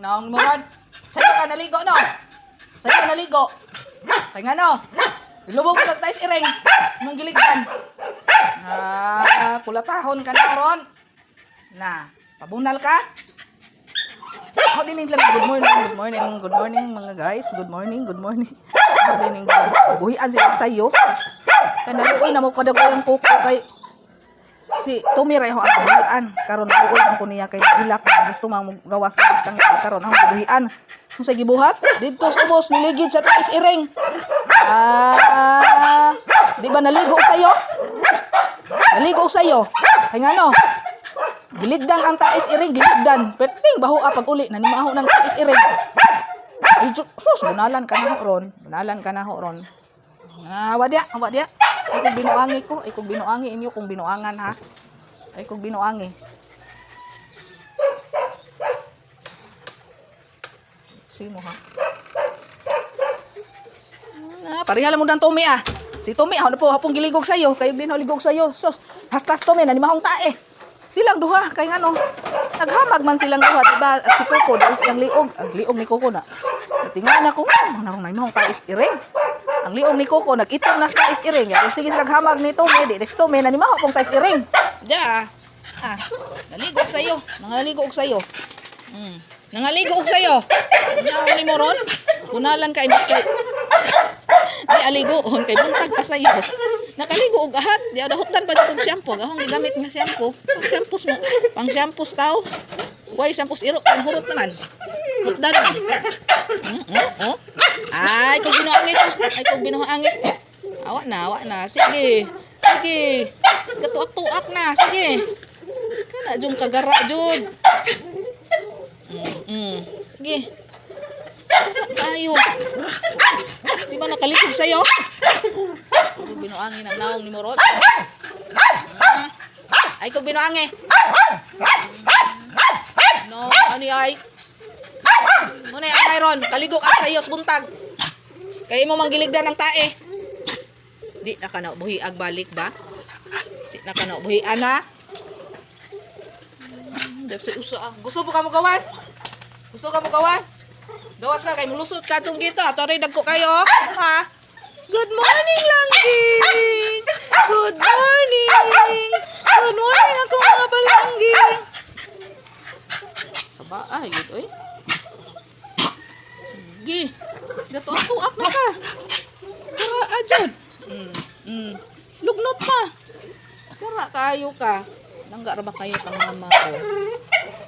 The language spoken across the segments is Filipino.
naong mo ron. Sa'yo ka naligo, no? Sa'yo naligo. Kaya nga, no? Ilubog mo tayo iring. Mong giligdan. Kulatahon ka na ron. Na, pabunal ka? Ako din lang, good morning mga guys. Good morning. Ako din buhian sila sa'yo. Kanaluoy na mo padagoy ang kuko kay si tumiray ho ang buhian. Karon buoy ang kuniya kay ilak na gusto mang gawas sa istang karon ang buhian. Kung sa gibuhat, dito sa ubos niligid sa tais iring. Di ba naligo sa'yo? Naligo sa'yo. Kaya nga no, giligdan ang tais iring, giligdan. Perting baho pag uli, nanimaho ng tais iring. Ay, sus, bunalan ka na ho ron. Wadya. Ay kung binuangi inyo kung binuangan ha. Ay kung binuangi. Simo ha. Parihala mo dan Tommy ah. Si Tommy ako na po hapong giligog sa'yo. Kayo din ligog sa'yo. Sus, hastas Tommy nanimahong tae. Silang duha kay ano. Naghamag man silang duha, diba? Si Coco dahil silang liog. Ang liog ni Coco na. Tingnan ako, nanimahong tais iring. Ang liog ni Coco nag-itom na sa tais iring. Sige silang hamag ni Tommy, di Tommy nanimahong pong tais iring. Ja. Naligog sa'yo. Nangaligog sa'yo. Nangaligog sa'yo. Nangaw ni mo ron. Kunalan ka imbis kay di aligoon kay buntag pa sa'yo. Nakaligo og ahat. Di adahutan pa dito shampoo. Gahong gigamit nga shampoo. Shampoos mo. Pang shampoos tao. Why shampoos iro pang hurot naman. Hutdan. Ay, kung binuhangit. Awa na. Sige. Gatuak-tuak na. Sige. Kana jung kagara jud. Sige. Ayo. Di ba nakalikog sa'yo? Kung binuangin ang naong ni Morot. Ay, kung binuangin. No, ano ay? Muna yung mayroon. Kaligog at sa'yo, buntag. Kaya mo manggiligdan ng tae. Di na ka na buhiag balik ba? Di na ka na buhian ha? Gusto mo ka mo gawas? Gawas ka kay mulusot ka tong gito. Toray dagko kayo. Ha? Good morning, Langging. Good morning akong mga balangging. Saba ay gid oy. Gi. Gatuak na ka. Kara ajud. Lugnot pa. Kara kayo ka. Langga ra ba kayo kang mama ko?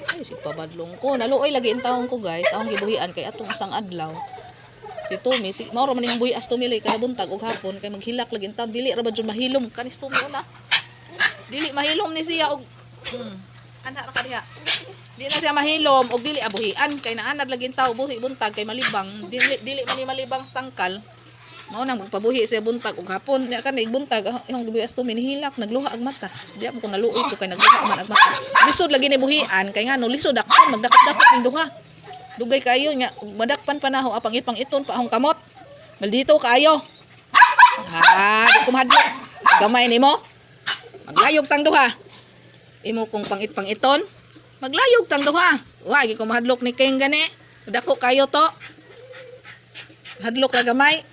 Ay, si pabadlong ko. Naluoy lagi ang taong ko, guys. Akong gibuhian kay atong isang adlaw. Si Tommy, mauro man yung buhias Tommy lay kada buntag og hapon kay maghilak lagi ang taon. Dili ra ba jud mahilom kanis Tommy una. Dili mahilom ni siya og ana ra ka diha. Dili na siya mahilom og dili abuhian kay naanad lagi ang tao buhi buntag kay malibang. Dili man ni malibang stangkal. Mao nang magpabuhi siya buntag ug hapon nya kan buntag imong gibuhas to minihilak nagluha ag mata di ako kung naluoy ko kay nagluha man ag mata lisod lagi ni buhian kay ngano lisod ako magdakop-dakop ning duha dugay kayo nya madakpan pa naho apang itpang iton pa akong kamot maldito kayo di ko mahadlok gamay nimo maglayog tang duha imo kung pangit-pang iton maglayog tang duha wa gi ko mahadlok ni keng gani dako kayo to hadlok ra gamay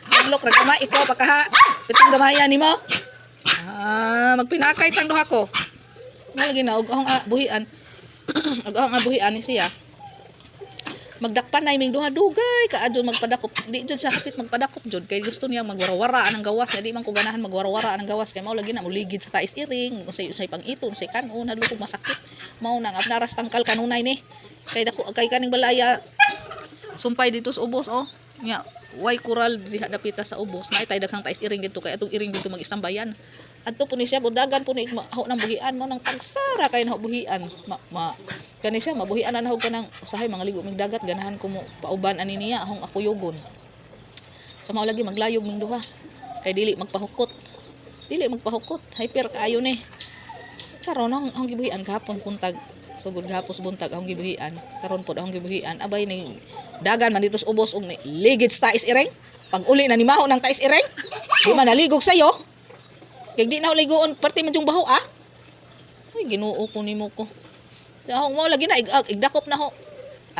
hadlok ra gamay ikaw pa kaha biting gamayan nimo magpinakay tang duha ko lagi na og ahong buhian og ahong buhian ni siya magdakpan na iming duha dugay kaadyo magpadakop di jud siya kapit magpadakop jud kay gusto niya magwarawara ang gawas di man ko ganahan magwarawara ang gawas kay mao lagi na muligid sa tais iring usay pang iton say kanon hadlok masakit mao nang naras tangkal kanunay ni kay dako kay kaning balaya sumpay dito sa ubos nya way kural diha dapita sa ubos na itay daghang tais iring dito kay atong iring dito mag-istambayan adto po ni siya budagan po ni ho nang buhian mo nang pagsara kay na buhian kani siya mabuhian na hog kanang usahay mga ligo mig dagat ganahan ko mo pauban ani niya ahong akuyogon sa mao lagi maglayog ning duha kay dili magpahukot hyper kaayo ni karon ang gibuhian gahapon puntag sugod gahapos buntag ang gibuhian karon pod ang gibuhian abay ni dagan man dito sa ubos og ligid sa tais iring pag uli na nimaho ng tais iring di man naligog sayo kay di na ligoon parte man jung baho ay Ginoo ko nimo ko ahong mo lagi na igdakop na ho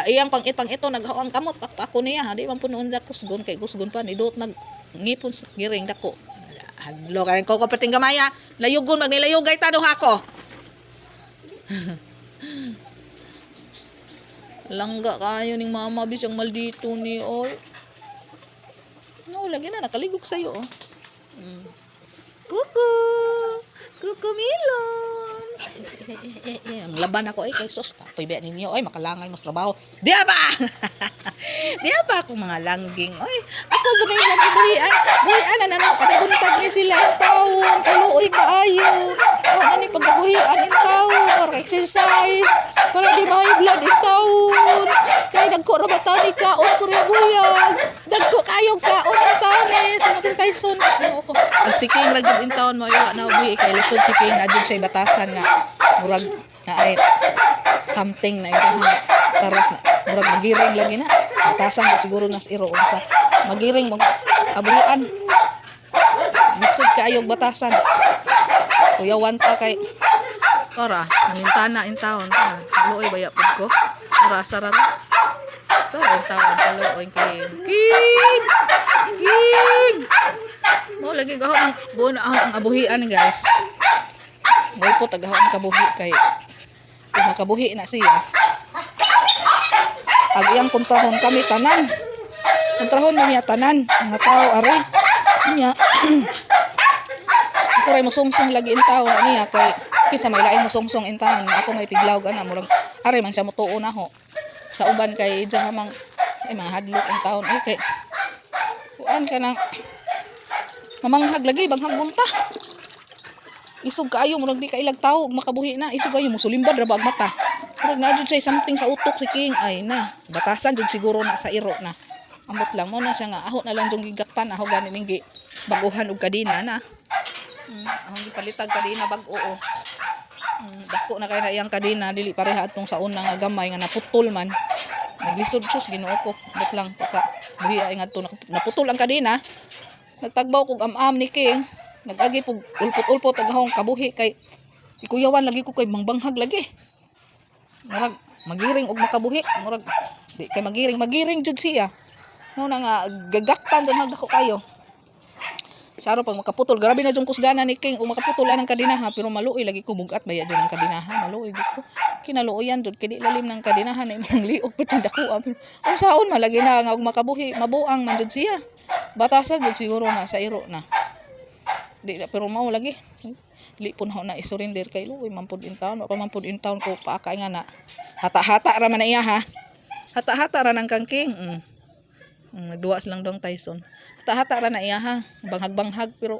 Iyang pang ito naghawang kamot ako niya di man punuon sa kusgon kay kusgon pa ni dot nag ngipon sa giring dako. Hadlo ka rin ko kaperting gamaya. Layugon magnilayugay ta duha ko. Langga kayo ning mama bisang maldito ni oy. No, lagi na nakaligog sa'yo oh. Kuku! Kuku Milon! Laban ako kay sos. Tapoy ba ninyo? Ay, makalangay mas trabaho. Diya ba? Diya ba akong mga langging? Ay, ako ganay lang buhian. Buhian na naman. Pagbuntag niya sila ang taon. Kaluoy kaayo. O, ano yung pagbuhian ang taon. Para exercise. Para di mahay blood ang taon. Kaya nagko na ba taon ni kaon? Pura buyag. Dagko kayong kaon ang taon eh. Sa mga Tyson. Ang siking ragid ang taon mo. Na buhi. Kaya lusod siking. Adyon siya batasan nga. Murag na ay something na ito taras na murag magiring lagi na batasan siguro nas iro sa magiring mag abuan lisod kaayog batasan kuya wanta kay ora mintana in taon luoy baya pud ko ora sara to in taon kaluoy kay king mo lagi gaho ang buon ang abuhian guys. May po tagahon kabuhi kay kung makabuhi na siya ag kontrahon kami tanan kontrahon mo niya tanan mga tao are niya ako ray musungsong lagi in taon niya kay kisa may lain musungsong in taon ako may tiglaw gana murag are man siya motuo na ho sa uban kay diyan mang mga hadlok in taon kay kuan ka nang mamanghag lagi banghag bunta isog kaayo murag di ka ilag tao makabuhi na isog kayo musulimbad ra bag mata murag na jud say something sa utok si king ay na batasan jud siguro na sa iro na ambot lang mo na siya nga aho na lang jung gigaktan aho gani ning gi baguhan og kadina na ang gipalitag kadina bag-o dako na kay na iyang kadina dili pareha atong sa una nga gamay nga naputol man naglisod sus Ginoo ko ambot lang pagka buhi ay ngadto naputol ang kadina nagtagbaw kog am-am ni king nagagi pug ulpot-ulpot agahong kabuhi kay ikuyawan lagi ko kay mangbanghag lagi murag magiring og makabuhi murag di kay magiring jud siya no na nga gagaktan jud nagdako kayo saro pag makaputol grabe na jung kusgana ni king o makaputol ang kadinaha pero maluoy lagi ko bugat baya jud ang kadinaha maluoy gid ko kinaluoyan jud kay di lalim ng kadinahan imong liog pud dako ang saon malagi na nga og makabuhi mabuang man jud siya batasan jud siguro na sa iro na di pero mao lagi dili pun ho na isurrender kay luoy mampud in town pa mampud in town ko paaka nga na hata-hata ra man na iya ha hata-hata ra nang kangking nagduwa silang dong Tyson hata-hata ra na iya ha banghag-banghag pero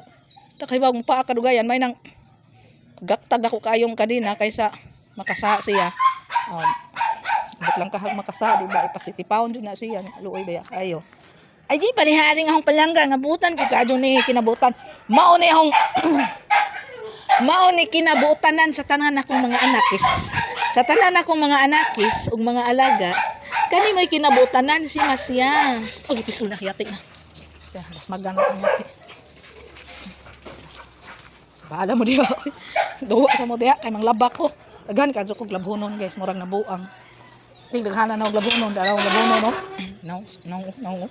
takay ba pa kadugayan may nang gaktag ako kayong kadina kaysa makasa siya but lang kahag makasa di ba ipasiti pound na siya luoy baya kayo ay di paniharing akong palangga nga butan ko kadyo ni kinabutan mao ni akong mao ni kinabutanan sa tanan akong mga anakis sa tanan akong mga anakis ug mga alaga kani mo'y kinabutanan si Masya og ipisul na yati na mas maganda ang yati bahala mo diha duwa sa mo diha kay manglabak ko daghan kadyo kog labhonon guys murag nabuang ting daghana na og labhonon daraw labhonon no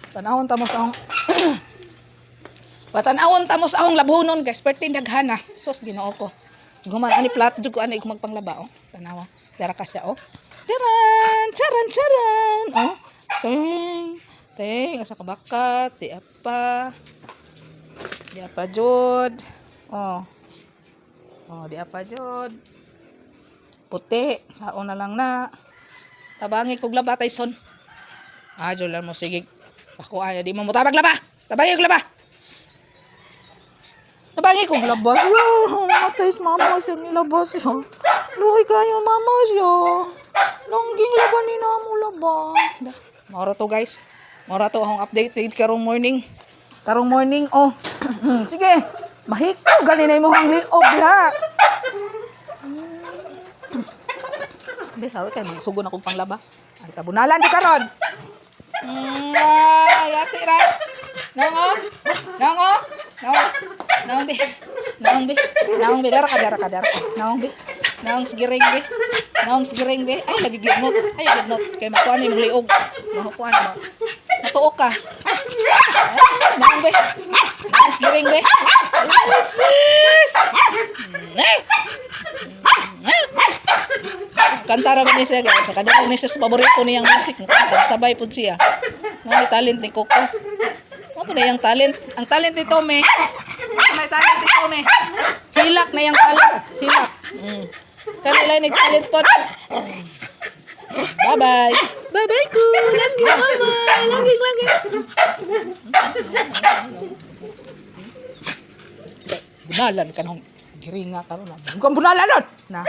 Tanawon tamos akong patanawon tamos akong labhonon guys pertin daghana sos Ginoo ko guman ani plat jud ko ani ko magpanglaba tanawa dara ka siya daran charan teng asa kabakat di apa jud di apa jud puti saon na lang na tabangi kog laba Tyson jolan mo sige ako aya di mo mutabag laba tabangi kog laba tabangi kog laba mamatay mama siya nilabas siya luhay kayo mama siya langging laba ni namo laba mora to guys mora to akong updated karong morning sige mahikaw ganin na mo hang liob diha Sabi kayo, magsugon akong panglaba. Ay, kabunalan di karon. Yati ra. Naong be. Dara ka. Naong be. Naong sigiring be. Naong sigaring be. Ay lagi gidnot. Ay gidnot kay makuha ni mong liog. Makuha mo. Matuo ka. Naong be. Naong sigaring be. Sis. Kanta ra man ni siya guys. Sa kadung ni sa paborito niyang music. Sabay pud siya. May talent ni Coco. Ano na yung talent? Ang talent ni Tome. May talent ni Tome. Hilak na yung talent. Hilak. Kanila yung talent po. Bye-bye. Bye-bye ko. Lagi mama. Lagi. Bunalan ka nung giringa ka ron. Bukan bunalan nun. Na.